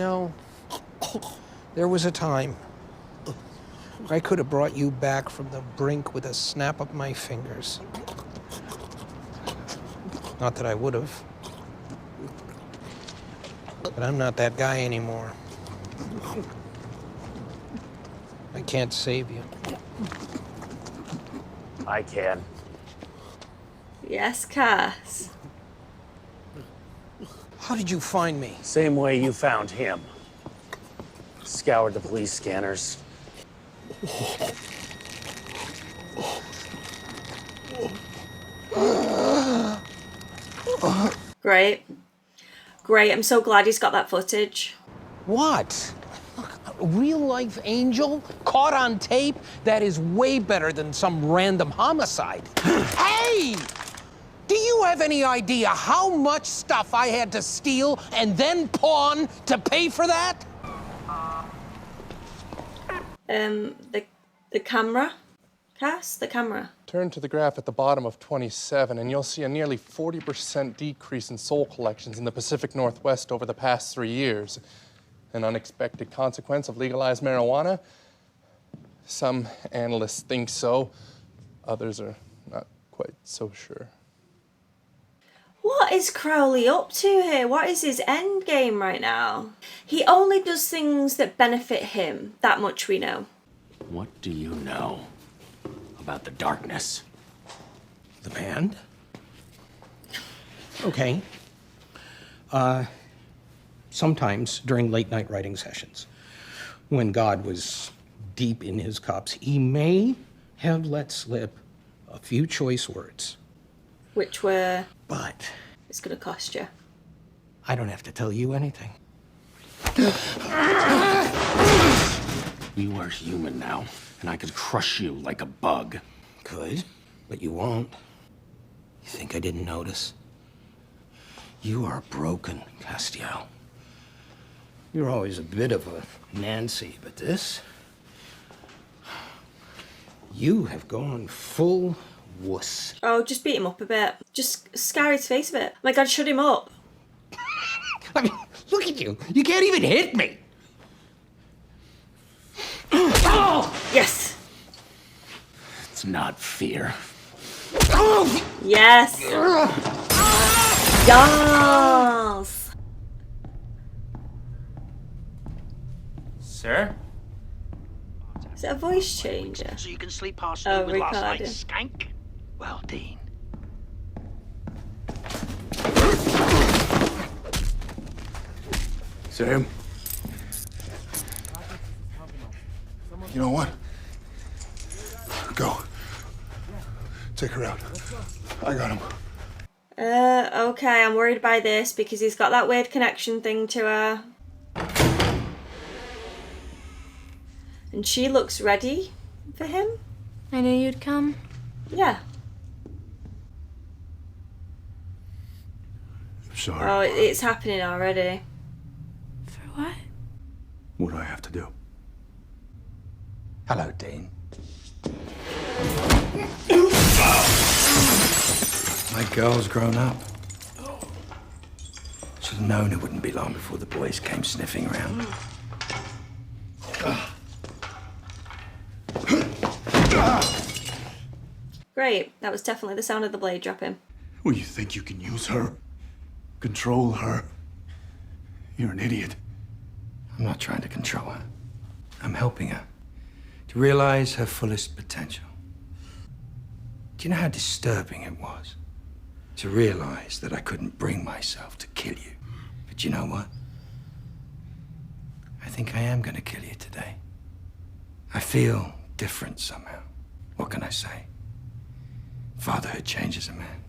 know, there was a time I could have brought you back from the brink with a snap of my fingers. Not that I would have. But I'm not that guy anymore. I can't save you. I can. Yes, Cass. How did you find me? Same way you found him. Scoured the police scanners. Great. Great, I'm so glad he's got that footage. What? A real-life angel caught on tape? That is way better than some random homicide. Hey! Do you have any idea how much stuff I had to steal and then pawn to pay for that? The camera? Cass, the camera. Turn to the graph at the bottom of 27, and you'll see a nearly 40% decrease in soul collections in the Pacific Northwest over the past 3 years. An unexpected consequence of legalized marijuana? Some analysts think so. Others are not quite so sure. What is Crowley up to here? What is his end game right now? He only does things that benefit him. That much we know. What do you know about the darkness? The band? Okay. Sometimes during late-night writing sessions, when God was deep in his cups, he may have let slip a few choice words. Which were... But It's gonna cost you. I don't have to tell you anything. You are human now, and I could crush you like a bug. Could, but you won't. You think I didn't notice? You are broken, Castiel. You're always a bit of a Nancy, but this... You have gone full wuss. Oh, just beat him up a bit. Just scare his face a bit. Oh my God, shut him up. I mean, look at you. You can't even hit me. Oh! Yes. It's not fear. Oh! Yes. Yes. Sir? Is it a voice changer? So you can sleep past Oh, with last Ricardo. night's skank? Well, Dean. Sam? You know what? Go. Take her out. I got him. Okay, I'm worried by this because he's got that weird connection thing to her. And she looks ready for him. I knew you'd come. Yeah. I'm sorry. Oh, it's happening already. For what? What do I have to do? Hello, Dean. My girl's grown up. Should have known it wouldn't be long before the boys came sniffing around. Great. That was definitely the sound of the blade dropping. Well, you think you can use her? Control her? You're an idiot. I'm not trying to control her. I'm helping her to realize her fullest potential. Do you know how disturbing it was to realize that I couldn't bring myself to kill you? But you know what? I think I am going to kill you today. I feel different somehow. What can I say? Fatherhood changes a man.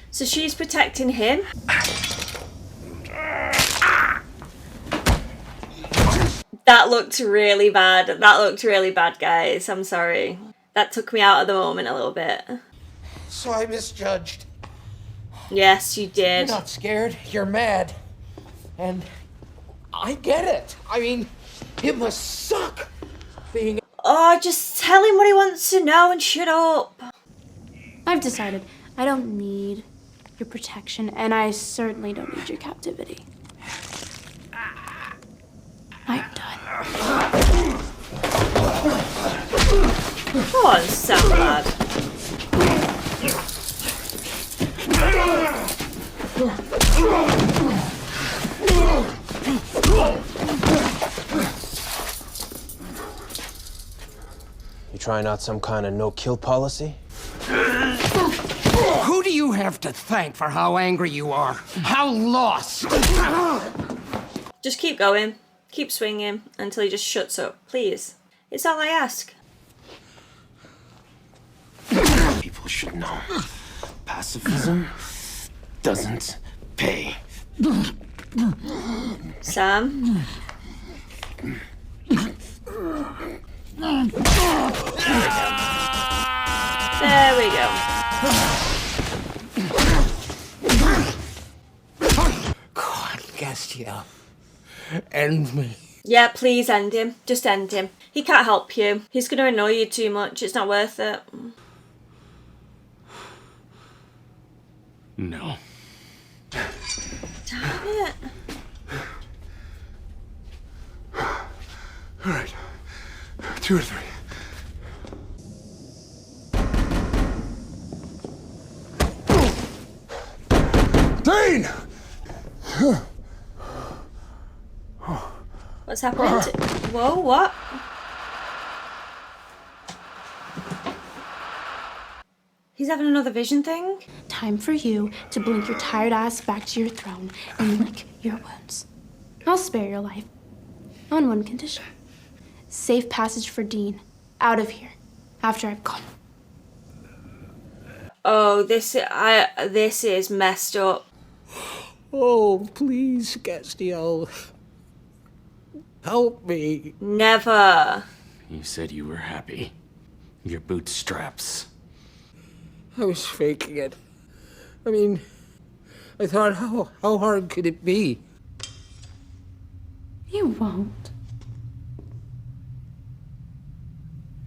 So she's protecting him. That looked really bad. That looked really bad, guys. I'm sorry. That took me out of the moment a little bit. So I misjudged. Yes, you did. You're not scared. You're mad. And I get it. I mean, it must suck being... Oh, just tell him what he wants to know and shut up. I've decided I don't need your protection, and I certainly don't need your captivity. I'm done. Come on, Sam, lad. You trying out some kind of no-kill policy? Who do you have to thank for how angry you are? How lost? Just keep going. Keep swinging until he just shuts up, please. It's all I ask. People should know. Pacifism doesn't pay. Sam? There we go. God, Castiel. End me. Yeah, please end him. Just end him. He can't help you. He's going to annoy you too much. It's not worth it. No. Damn it. All right. 2 or 3. Dane! What's happened? Whoa, what? He's having another vision thing? Time for you to blink your tired ass back to your throne and lick your wounds. I'll spare your life. On one condition. Safe passage for Dean. Out of here. After I've gone. Oh, this is messed up. Oh, please, Castiel. Help me. Never. You said you were happy. Your bootstraps. I was faking it. I mean, I thought, how hard could it be? You won't.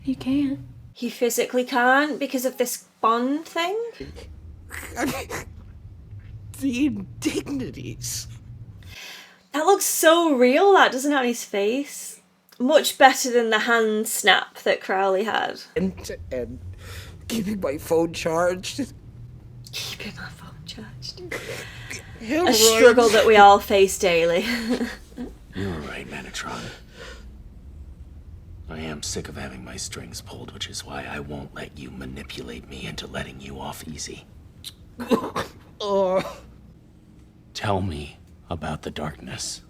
You can't. He physically can't because of this bond thing? The indignities. That looks so real, that doesn't it, on his face? Much better than the hand snap that Crowley had. And keeping my phone charged. Keeping my phone charged. A Hemorrhoids. struggle that we all face daily. You were right, MetaDOUCHE. I am sick of having my strings pulled, which is why I won't let you manipulate me into letting you off easy. Tell me about the darkness.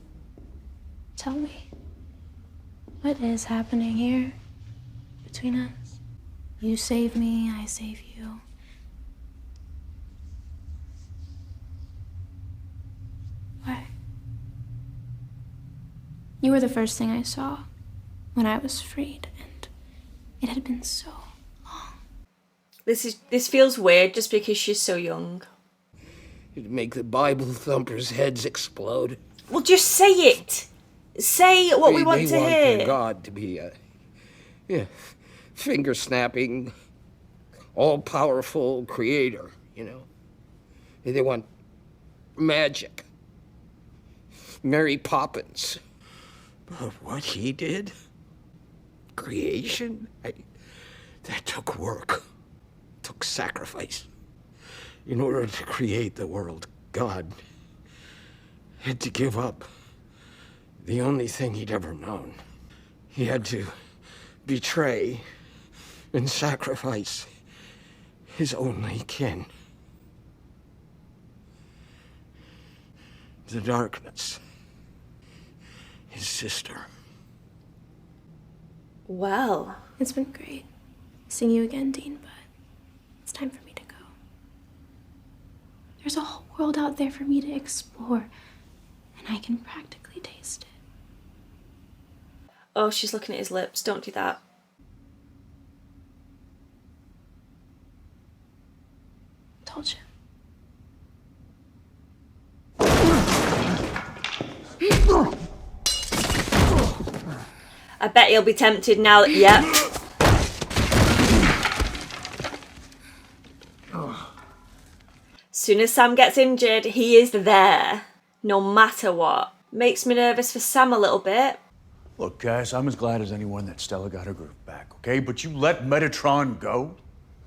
Tell me. What is happening here between us? You save me, I save you. Why? You were the first thing I saw when I was freed, and it had been so long. This feels weird just because she's so young. It'd make the Bible thumpers' heads explode. Well, just say it. Say what we want to They want hear. their God to be a finger-snapping, all-powerful creator, you know. They want magic. Mary Poppins. But what he did? Creation? That took work. Took sacrifice. In order to create the world, God had to give up the only thing he'd ever known. He had to betray and sacrifice his only kin. The darkness. His sister. Well. It's been great seeing you again, Dean, but it's time for me to go. There's a whole world out there for me to explore, and I can practically taste it. Oh, she's looking at his lips. Don't do that. Told you. I bet he'll be tempted now. Yep. soon as Sam gets injured, he is there, no matter what. Makes me nervous for Sam a little bit. Look, Cass, I'm as glad as anyone that Stella got her groove back, okay? But you let Metatron go?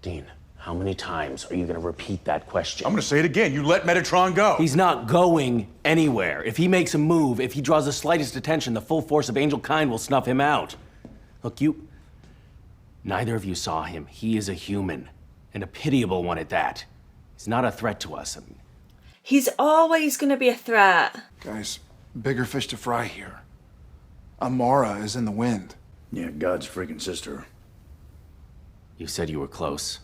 Dean, how many times are you gonna repeat that question? I'm gonna say it again. You let Metatron go. He's not going anywhere. If he makes a move, if he draws the slightest attention, the full force of angel kind will snuff him out. Look, neither of you saw him. He is a human, and a pitiable one at that. He's not a threat to us. He's always gonna be a threat. Guys, bigger fish to fry here. Amara is in the wind. Yeah, God's freaking sister. You said you were close.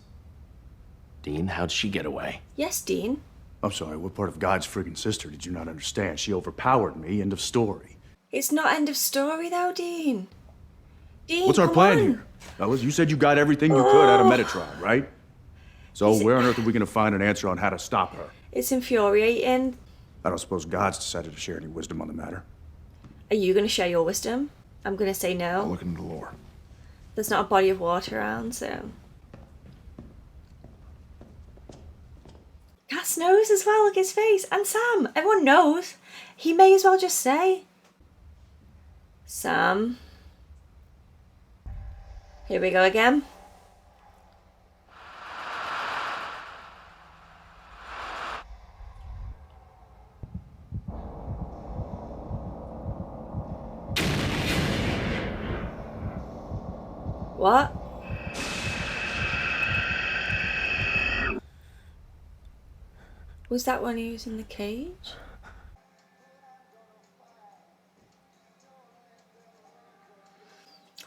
Dean, how'd she get away? Yes, Dean. I'm sorry, what part of God's freaking sister did you not understand? She overpowered me, end of story. It's not end of story though, Dean. Dean, What's our come plan on. here? Fellas, you said you got everything you could out of Metatron, right? So where on earth are we gonna find an answer on how to stop her? It's infuriating. I don't suppose God's decided to share any wisdom on the matter. Are you going to share your wisdom? I'm going to say I'll no. look into the lore. There's not a body of water around, so... Cass knows as well, look at his face. And Sam, everyone knows. He may as well just say. Sam. Here we go again. What? Was that when he was in the cage?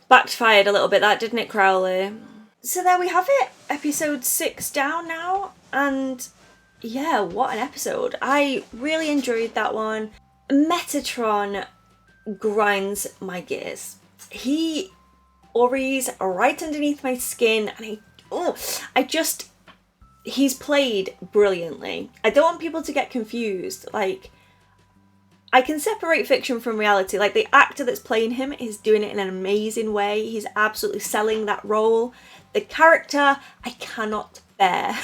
Backfired a little bit, that, didn't it, Crowley? So there we have it. Episode 6 down now. And yeah, what an episode. I really enjoyed that one. Metatron grinds my gears. He worries right underneath my skin, and he's played brilliantly. I don't want people to get confused. Like, I can separate fiction from reality. Like, the actor that's playing him is doing it in an amazing way. He's absolutely selling that role. The character, I cannot bear.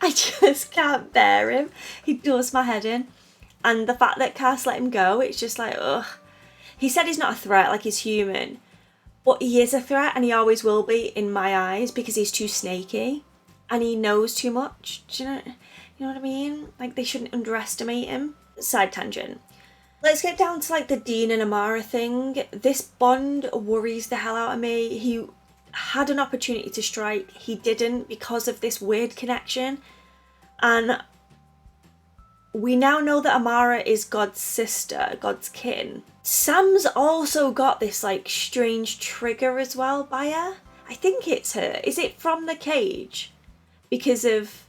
I just can't bear him. He does my head in. And the fact that Cass let him go, it's just like, ugh. He said he's not a threat, like he's human. But he is a threat, and he always will be in my eyes, because he's too snaky. And he knows too much. Do you know what I mean? Like, they shouldn't underestimate him. Side tangent. Let's get down to, like, the Dean and Amara thing. This bond worries the hell out of me. He had an opportunity to strike. He didn't because of this weird connection. And we now know that Amara is God's sister, God's kin. Sam's also got this, like, strange trigger as well by her. I think it's her. Is it from the cage? Because of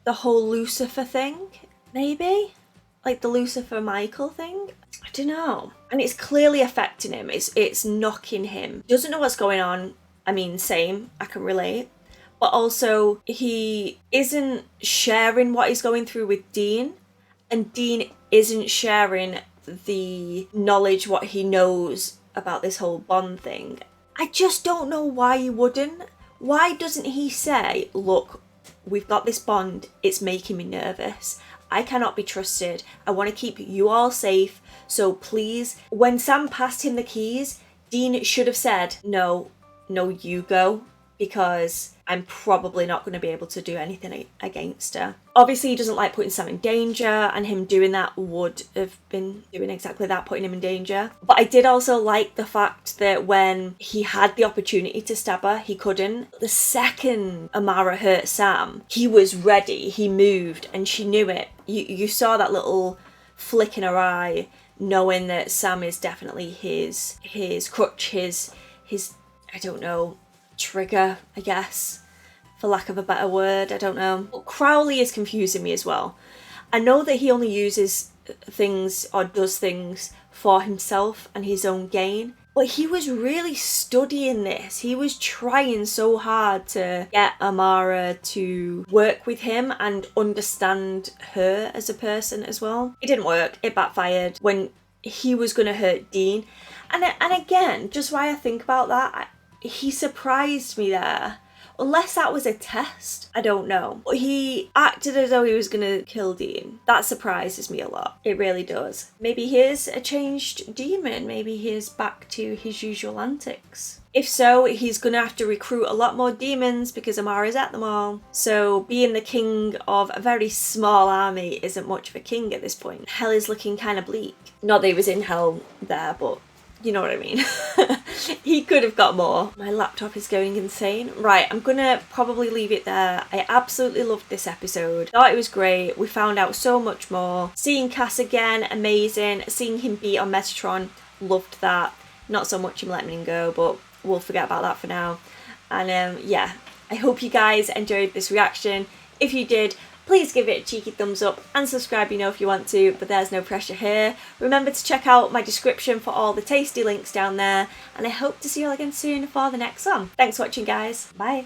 the whole Lucifer thing, maybe? Like the Lucifer Michael thing? I don't know. And it's clearly affecting him. It's knocking him. Doesn't know what's going on. I mean, same. I can relate. But also, he isn't sharing what he's going through with Dean. And Dean isn't sharing the knowledge, what he knows about this whole bond thing. I just don't know why he wouldn't. Why doesn't he say, look, we've got this bond, it's making me nervous. I cannot be trusted. I want to keep you all safe. So please, when Sam passed him the keys, Dean should have said, no, you go, because I'm probably not going to be able to do anything against her. Obviously, he doesn't like putting Sam in danger, and him doing that would have been doing exactly that, putting him in danger. But I did also like the fact that when he had the opportunity to stab her, he couldn't. The second Amara hurt Sam, he was ready, he moved, and she knew it. You saw that little flick in her eye, knowing that Sam is definitely his crutch, his I don't know, trigger, I guess, for lack of a better word. I don't know. But Crowley is confusing me as well. I know that he only uses things or does things for himself and his own gain, but he was really studying this. He was trying so hard to get Amara to work with him and understand her as a person as well. It didn't work. It backfired when he was going to hurt Dean. And again, just why I think about that, he surprised me there. Unless that was a test, I don't know. He acted as though he was gonna kill Dean. That surprises me a lot. It really does. Maybe he is a changed demon. Maybe he is back to his usual antics. If so, he's gonna have to recruit a lot more demons because Amara's at them all. So being the king of a very small army isn't much of a king at this point. Hell is looking kind of bleak. Not that he was in hell there, but you know what I mean. He could have got more. My laptop is going insane. Right, I'm gonna probably leave it there. I absolutely loved this episode. Thought it was great. We found out so much more. Seeing Cass again, amazing. Seeing him beat on Metatron, loved that. Not so much him letting him go, but we'll forget about that for now. And yeah, I hope you guys enjoyed this reaction. If you did, please give it a cheeky thumbs up and subscribe, you know, if you want to, but there's no pressure here. Remember to check out my description for all the tasty links down there, and I hope to see you all again soon for the next one. Thanks for watching, guys. Bye.